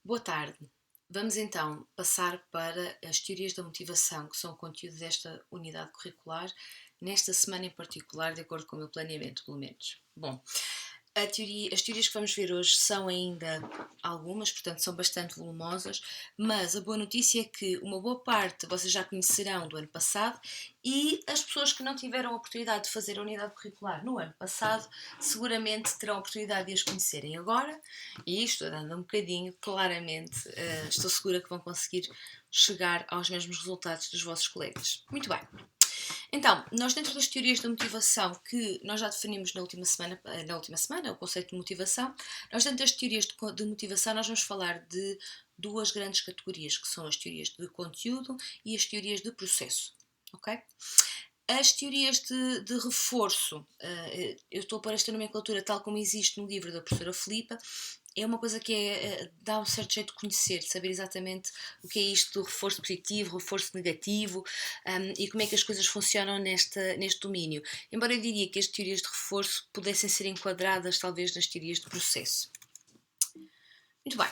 Boa tarde. Vamos então passar para as teorias da motivação, que são o conteúdo desta unidade curricular, nesta semana em particular, de acordo com o meu planeamento, pelo menos. Bom, as teorias que vamos ver hoje são ainda algumas, portanto são bastante volumosas, mas a boa notícia é que uma boa parte vocês já conhecerão do ano passado e as pessoas que não tiveram a oportunidade de fazer a unidade curricular no ano passado seguramente terão a oportunidade de as conhecerem agora e isto, dando um bocadinho, claramente estou segura que vão conseguir chegar aos mesmos resultados dos vossos colegas. Muito bem. Então, nós dentro das teorias da motivação que nós já definimos na última semana, o conceito de motivação, nós dentro das teorias de motivação nós vamos falar de duas grandes categorias, que são as teorias de conteúdo e as teorias de processo, ok? As teorias de reforço, eu estou a pôr esta nomenclatura tal como existe no livro da professora Filipa, é uma coisa que dá um certo jeito de conhecer, de saber exatamente o que é isto do reforço positivo, reforço negativo e como é que as coisas funcionam neste domínio. Embora eu diria que as teorias de reforço pudessem ser enquadradas talvez nas teorias de processo. Muito bem.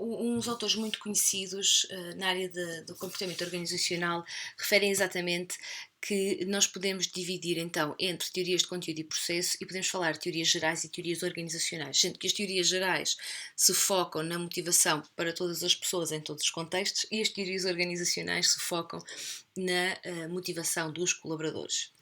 Uns autores muito conhecidos na área do comportamento organizacional referem exatamente que nós podemos dividir então entre teorias de conteúdo e processo e podemos falar de teorias gerais e teorias organizacionais, sendo que as teorias gerais se focam na motivação para todas as pessoas em todos os contextos e as teorias organizacionais se focam na motivação dos colaboradores.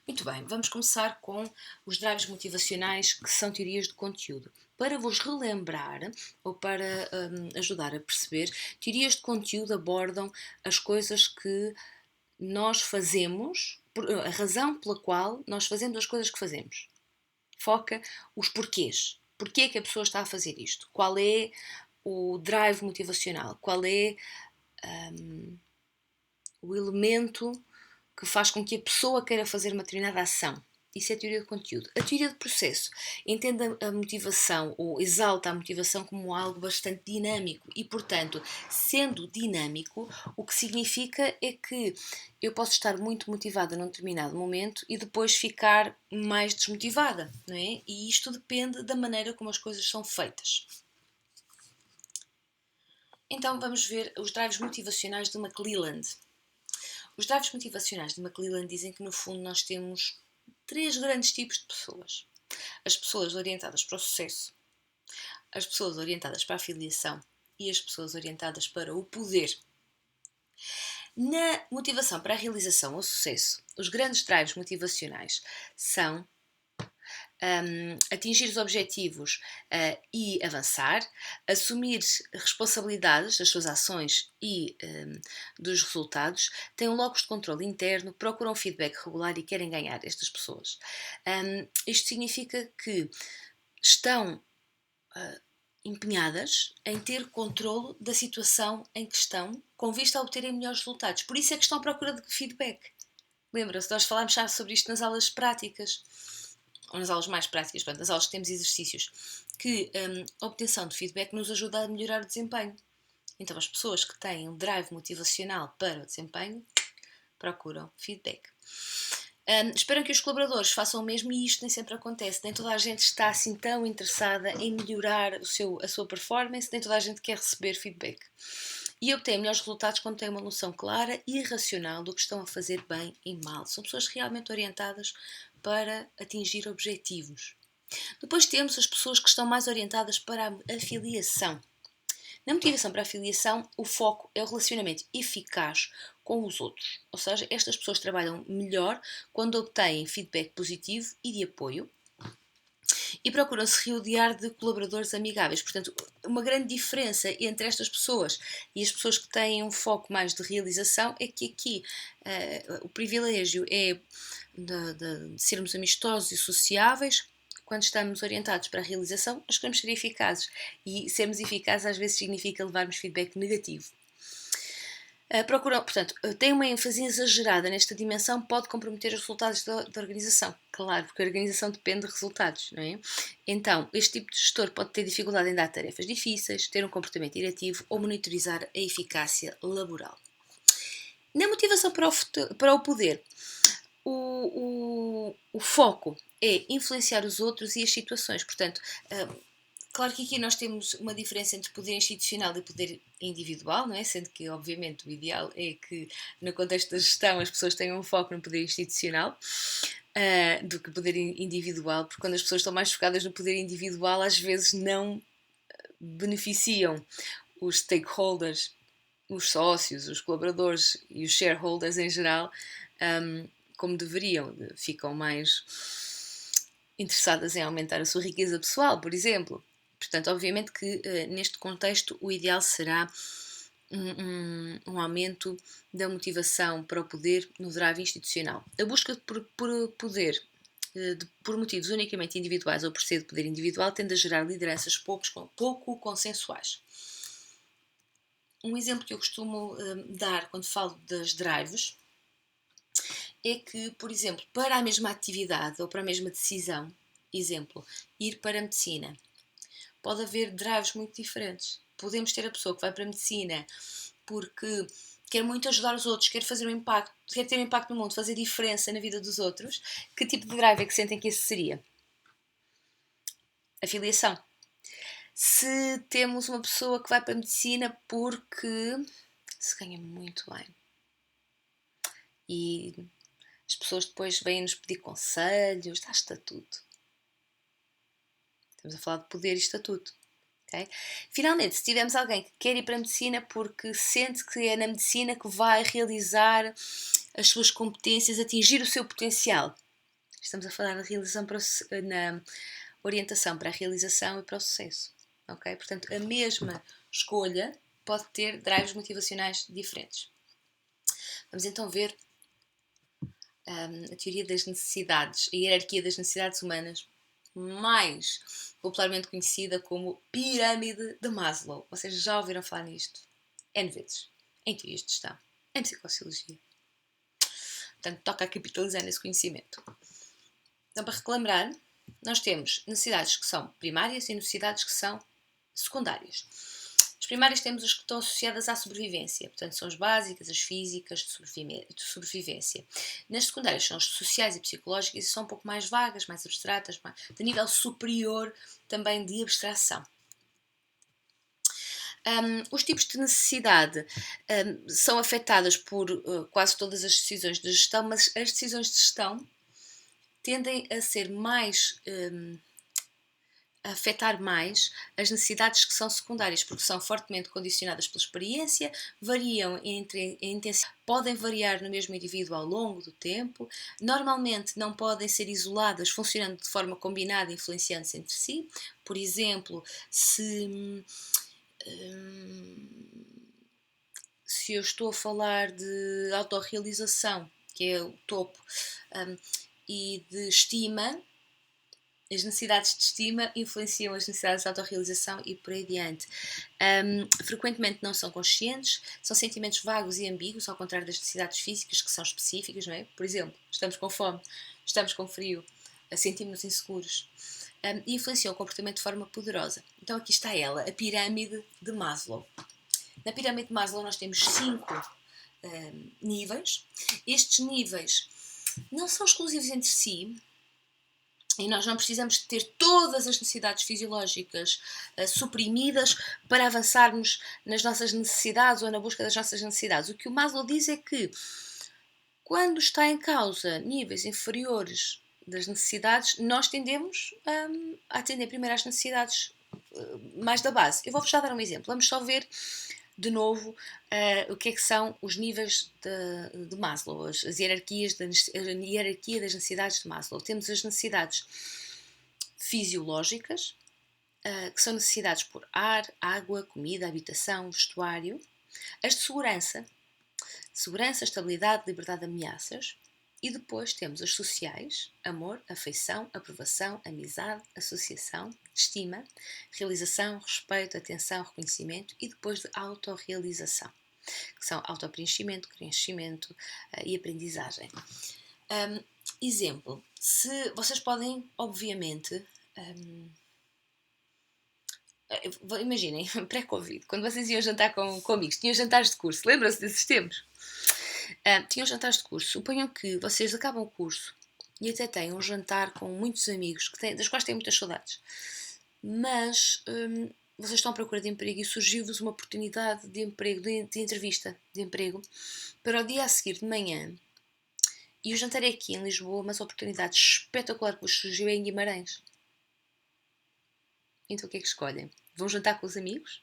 Muito bem, vamos começar com os drives motivacionais, que são teorias de conteúdo. Para vos relembrar, ou para ajudar a perceber, teorias de conteúdo abordam as coisas que nós fazemos, a razão pela qual nós fazemos as coisas que fazemos. Foca os porquês. Porquê é que a pessoa está a fazer isto? Qual é o drive motivacional? Qual é o elemento que faz com que a pessoa queira fazer uma determinada ação? Isso é a teoria de conteúdo. A teoria de processo entende a motivação ou exalta a motivação como algo bastante dinâmico e, portanto, sendo dinâmico, o que significa é que eu posso estar muito motivada num determinado momento e depois ficar mais desmotivada, não é? E isto depende da maneira como as coisas são feitas. Então vamos ver os drives motivacionais de McClelland. Os drives motivacionais de McClelland dizem que, no fundo, nós temos três grandes tipos de pessoas. As pessoas orientadas para o sucesso, as pessoas orientadas para a afiliação e as pessoas orientadas para o poder. Na motivação para a realização ou sucesso, os grandes drives motivacionais são atingir os objetivos e avançar, assumir responsabilidades das suas ações e dos resultados, têm um locus de controle interno, procuram feedback regular e querem ganhar estas pessoas. Isto significa que estão empenhadas em ter controle da situação em que estão, com vista a obterem melhores resultados. Por isso é que estão à procura de feedback. Lembra-se, nós falámos já sobre isto nas aulas práticas, ou nas aulas mais práticas, portanto, nas aulas que temos exercícios, que a obtenção de feedback nos ajuda a melhorar o desempenho. Então, as pessoas que têm um drive motivacional para o desempenho procuram feedback. Esperam que os colaboradores façam o mesmo e isto nem sempre acontece. Nem toda a gente está assim tão interessada em melhorar a sua performance, nem toda a gente quer receber feedback. E obtêm melhores resultados quando têm uma noção clara e racional do que estão a fazer bem e mal. São pessoas realmente orientadas para atingir objetivos. Depois temos as pessoas que estão mais orientadas para a afiliação. Na motivação para a afiliação, o foco é o relacionamento eficaz com os outros. Ou seja, estas pessoas trabalham melhor quando obtêm feedback positivo e de apoio e procuram se rodear de colaboradores amigáveis. Portanto, uma grande diferença entre estas pessoas e as pessoas que têm um foco mais de realização é que aqui o privilégio é de sermos amistosos e sociáveis. Quando estamos orientados para a realização, nós queremos ser eficazes. E sermos eficazes às vezes significa levarmos feedback negativo. Procuram, portanto, tem uma ênfase exagerada nesta dimensão, pode comprometer os resultados da organização. Claro, porque a organização depende de resultados, não é? Então, este tipo de gestor pode ter dificuldade em dar tarefas difíceis, ter um comportamento diretivo ou monitorizar a eficácia laboral. Na motivação para o poder, o foco é influenciar os outros e as situações. Portanto, claro que aqui nós temos uma diferença entre poder institucional e poder individual, não é? Sendo que, obviamente, o ideal é que, no contexto da gestão, as pessoas tenham um foco no poder institucional do que poder individual, porque quando as pessoas estão mais focadas no poder individual, às vezes não beneficiam os stakeholders, os sócios, os colaboradores e os shareholders em geral, como deveriam. Ficam mais interessadas em aumentar a sua riqueza pessoal, por exemplo. Portanto, obviamente que neste contexto o ideal será um aumento da motivação para o poder no drive institucional. A busca por poder por motivos unicamente individuais ou por ser de poder individual tende a gerar lideranças pouco consensuais. Um exemplo que eu costumo dar quando falo das drives é que, por exemplo, para a mesma atividade ou para a mesma decisão, exemplo, ir para a medicina, pode haver drives muito diferentes. Podemos ter a pessoa que vai para a medicina porque quer muito ajudar os outros, quer fazer um impacto, quer ter um impacto no mundo, fazer diferença na vida dos outros. Que tipo de drive é que sentem que esse seria? Afiliação. Se temos uma pessoa que vai para a medicina porque se ganha muito bem e as pessoas depois vêm-nos pedir conselhos, dá estatuto. Estamos a falar de poder e estatuto. Okay? Finalmente, se tivermos alguém que quer ir para a medicina porque sente que é na medicina que vai realizar as suas competências, atingir o seu potencial. Estamos a falar na orientação para a realização e para o sucesso. Okay? Portanto, a mesma escolha pode ter drives motivacionais diferentes. Vamos então ver a teoria das necessidades, a hierarquia das necessidades humanas, mais popularmente conhecida como pirâmide de Maslow. Vocês já ouviram falar nisto? N vezes. Em teorias de gestão, em psicologia. Portanto, toca a capitalizar nesse conhecimento. Então, para relembrar, nós temos necessidades que são primárias e necessidades que são secundárias. As primárias temos as que estão associadas à sobrevivência, portanto são as básicas, as físicas de sobrevivência. Nas secundárias são as sociais e psicológicas e são um pouco mais vagas, mais abstratas, de nível superior também de abstração. Os tipos de necessidade são afetadas por quase todas as decisões de gestão, mas as decisões de gestão tendem a ser mais a afetar mais as necessidades que são secundárias, porque são fortemente condicionadas pela experiência, variam entre intensidade, podem variar no mesmo indivíduo ao longo do tempo, normalmente não podem ser isoladas, funcionando de forma combinada, influenciando-se entre si. Por exemplo, se eu estou a falar de autorrealização, que é o topo, e de estima, as necessidades de estima influenciam as necessidades de autorrealização e por aí adiante. Frequentemente não são conscientes, são sentimentos vagos e ambíguos, ao contrário das necessidades físicas que são específicas, não é? Por exemplo, estamos com fome, estamos com frio, sentimos-nos inseguros. E influenciam o comportamento de forma poderosa. Então aqui está ela, a pirâmide de Maslow. Na pirâmide de Maslow nós temos 5 níveis. Estes níveis não são exclusivos entre si, e nós não precisamos ter todas as necessidades fisiológicas suprimidas para avançarmos nas nossas necessidades ou na busca das nossas necessidades. O que o Maslow diz é que quando está em causa níveis inferiores das necessidades, nós tendemos a atender primeiro às necessidades mais da base. Eu vou-vos já dar um exemplo. Vamos só ver de novo o que é que são os níveis de Maslow, as hierarquias a hierarquia das necessidades de Maslow. Temos as necessidades fisiológicas, que são necessidades por ar, água, comida, habitação, vestuário. As de segurança, estabilidade, liberdade de ameaças. E depois temos as sociais, amor, afeição, aprovação, amizade, associação, estima, realização, respeito, atenção, reconhecimento e depois de autorrealização, que são autopreenchimento, crescimento e aprendizagem. Exemplo, se vocês podem, obviamente, imaginem, pré-Covid, quando vocês iam jantar com amigos, tinham jantares de curso, lembram-se desses tempos? Tinham jantares de curso. Suponham que vocês acabam o curso e até têm um jantar com muitos amigos, das quais têm muitas saudades, mas vocês estão à procura de emprego e surgiu-vos uma oportunidade de emprego, de entrevista de emprego, para o dia a seguir de manhã, e o jantar é aqui em Lisboa, mas a oportunidade espetacular que vos surgiu é em Guimarães. Então o que é que escolhem? Vão jantar com os amigos?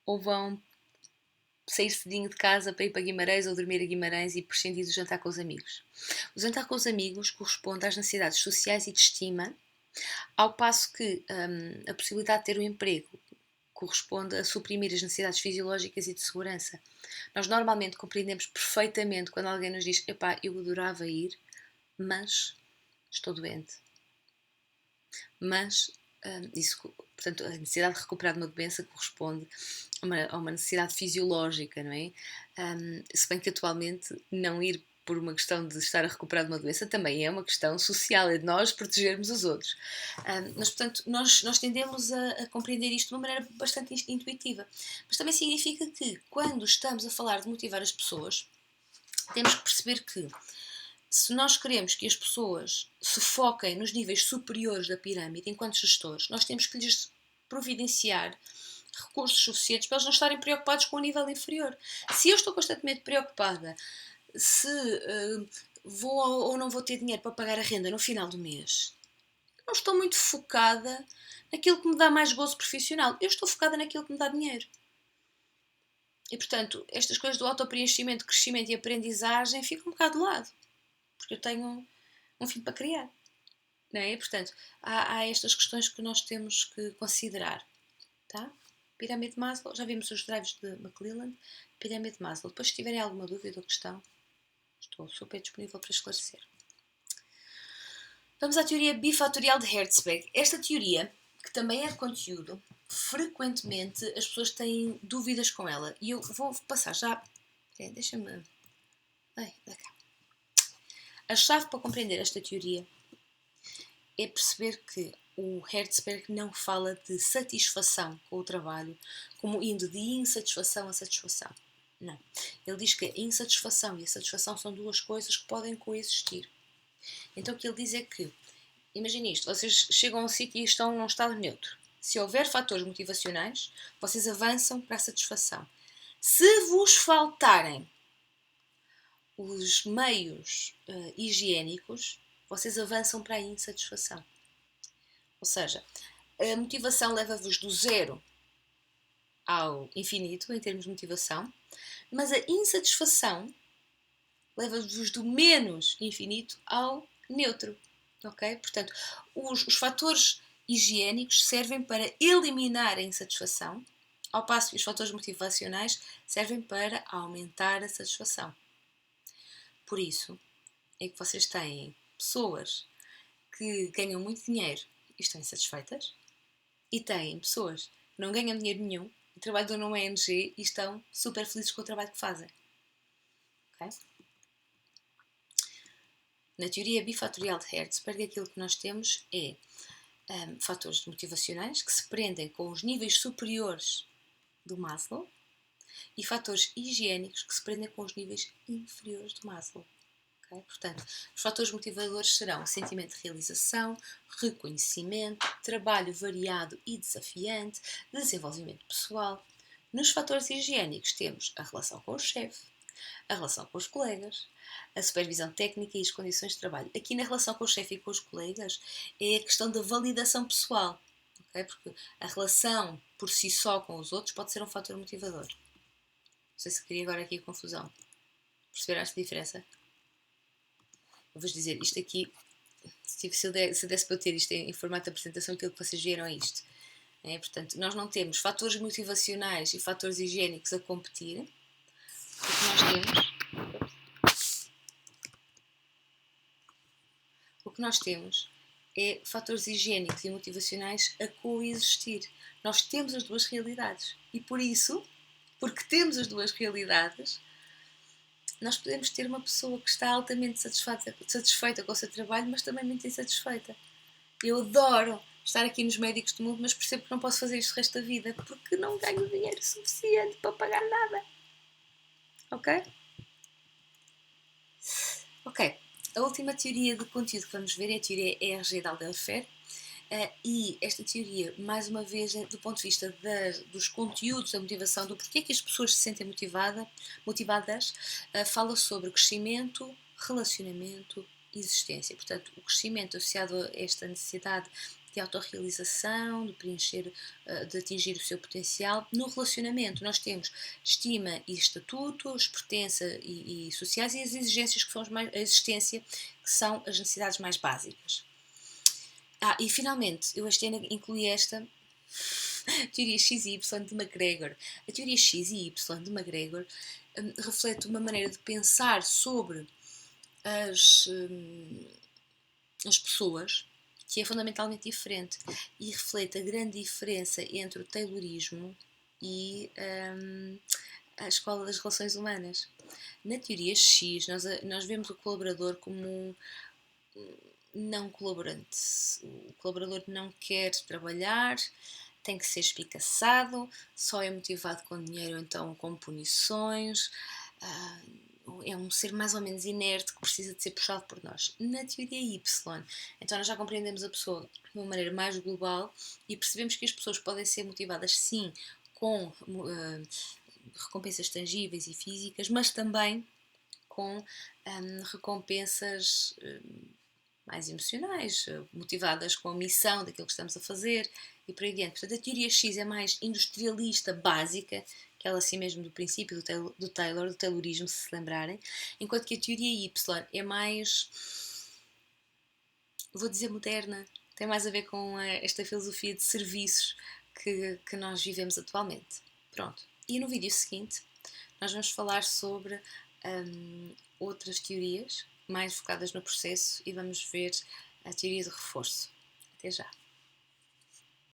Ou vão sair cedinho de casa para ir para Guimarães ou dormir a Guimarães e prescindir do jantar com os amigos? O jantar com os amigos corresponde às necessidades sociais e de estima, ao passo que a possibilidade de ter um emprego corresponde a suprimir as necessidades fisiológicas e de segurança. Nós normalmente compreendemos perfeitamente quando alguém nos diz: epá, eu adorava ir, mas estou doente. Mas isso, portanto, a necessidade de recuperar de uma doença corresponde a uma necessidade fisiológica, não é? Se bem que atualmente não ir por uma questão de estar a recuperar de uma doença também é uma questão social, é de nós protegermos os outros. Mas, portanto, nós tendemos a compreender isto de uma maneira bastante intuitiva. Mas também significa que, quando estamos a falar de motivar as pessoas, temos que perceber que, se nós queremos que as pessoas se foquem nos níveis superiores da pirâmide enquanto gestores, nós temos que lhes providenciar recursos suficientes para eles não estarem preocupados com o nível inferior. Se eu estou constantemente preocupada se vou ou não vou ter dinheiro para pagar a renda no final do mês, não estou muito focada naquilo que me dá mais gozo profissional. Eu estou focada naquilo que me dá dinheiro. E, portanto, estas coisas do autopreenchimento, crescimento e aprendizagem ficam um bocado de lado. Porque eu tenho um filho para criar. Não é? E, portanto, há estas questões que nós temos que considerar. Tá? Pirâmide de Maslow, já vimos os drives de McClelland. Pirâmide de Maslow. Depois, se tiverem alguma dúvida ou questão, estou super disponível para esclarecer. Vamos à teoria bifatorial de Herzberg. Esta teoria, que também é de conteúdo, frequentemente as pessoas têm dúvidas com ela. E eu vou passar já... deixa-me... Ai, dá cá. A chave para compreender esta teoria é perceber que o Herzberg não fala de satisfação com o trabalho como indo de insatisfação a satisfação. Não. Ele diz que a insatisfação e a satisfação são duas coisas que podem coexistir. Então o que ele diz é que, imagine isto, vocês chegam a um sítio e estão num estado neutro. Se houver fatores motivacionais, vocês avançam para a satisfação. Se vos faltarem os meios higiênicos, vocês avançam para a insatisfação. Ou seja, a motivação leva-vos do zero ao infinito, em termos de motivação, mas a insatisfação leva-vos do menos infinito ao neutro. Ok? Portanto, os fatores higiênicos servem para eliminar a insatisfação, ao passo que os fatores motivacionais servem para aumentar a satisfação. Por isso é que vocês têm pessoas que ganham muito dinheiro e estão insatisfeitas, e têm pessoas que não ganham dinheiro nenhum e trabalham numa ONG e estão super felizes com o trabalho que fazem. Okay? Na teoria bifatorial de Herzberg, aquilo que nós temos é fatores motivacionais que se prendem com os níveis superiores do Maslow e fatores higiênicos que se prendem com os níveis inferiores do Maslow. Okay? Portanto, os fatores motivadores serão sentimento de realização, reconhecimento, trabalho variado e desafiante, desenvolvimento pessoal. Nos fatores higiênicos temos a relação com o chefe, a relação com os colegas, a supervisão técnica e as condições de trabalho. Aqui na relação com o chefe e com os colegas é a questão da validação pessoal, okay? Porque a relação por si só com os outros pode ser um fator motivador. Não sei se queria agora aqui a confusão. Perceberam esta diferença? Eu vou-vos dizer, isto aqui, se desse para eu ter isto em formato de apresentação, aquilo que vocês viram é isto. Portanto, nós não temos fatores motivacionais e fatores higiênicos a competir. O que nós temos é fatores higiênicos e motivacionais a coexistir. Nós temos as duas realidades. E por isso, porque temos as duas realidades, nós podemos ter uma pessoa que está altamente satisfeita com o seu trabalho, mas também muito insatisfeita. Eu adoro estar aqui nos médicos do mundo, mas percebo que não posso fazer isto o resto da vida, porque não ganho dinheiro suficiente para pagar nada. Ok? Ok. A última teoria de conteúdo que vamos ver é a teoria ERG de Alderfer. E esta teoria, mais uma vez, do ponto de vista dos conteúdos, da motivação, do porquê que as pessoas se sentem motivadas, fala sobre crescimento, relacionamento e existência. Portanto, o crescimento associado a esta necessidade de autorrealização, de preencher, de atingir o seu potencial. No relacionamento, nós temos estima e estatutos, pertença e sociais, e as exigências, que são a existência, que são as necessidades mais básicas. E finalmente, eu este ano incluí esta teoria X e Y de McGregor. A teoria X e Y de McGregor reflete uma maneira de pensar sobre as pessoas que é fundamentalmente diferente e reflete a grande diferença entre o Taylorismo e a Escola das Relações Humanas. Na teoria X, nós vemos o colaborador como um não colaborante. O colaborador não quer trabalhar, tem que ser espicaçado, só é motivado com dinheiro ou então com punições. É um ser mais ou menos inerte que precisa de ser puxado por nós. Na teoria Y, então nós já compreendemos a pessoa de uma maneira mais global e percebemos que as pessoas podem ser motivadas sim com recompensas tangíveis e físicas, mas também com recompensas mais emocionais, motivadas com a missão daquilo que estamos a fazer e por aí adiante. Portanto, a teoria X é mais industrialista, básica, aquela assim mesmo do princípio do Taylorismo, se lembrarem, enquanto que a teoria Y é mais, vou dizer, moderna, tem mais a ver com esta filosofia de serviços que nós vivemos atualmente. Pronto. E no vídeo seguinte nós vamos falar sobre outras teorias mais focadas no processo e vamos ver a teoria do reforço. Até já!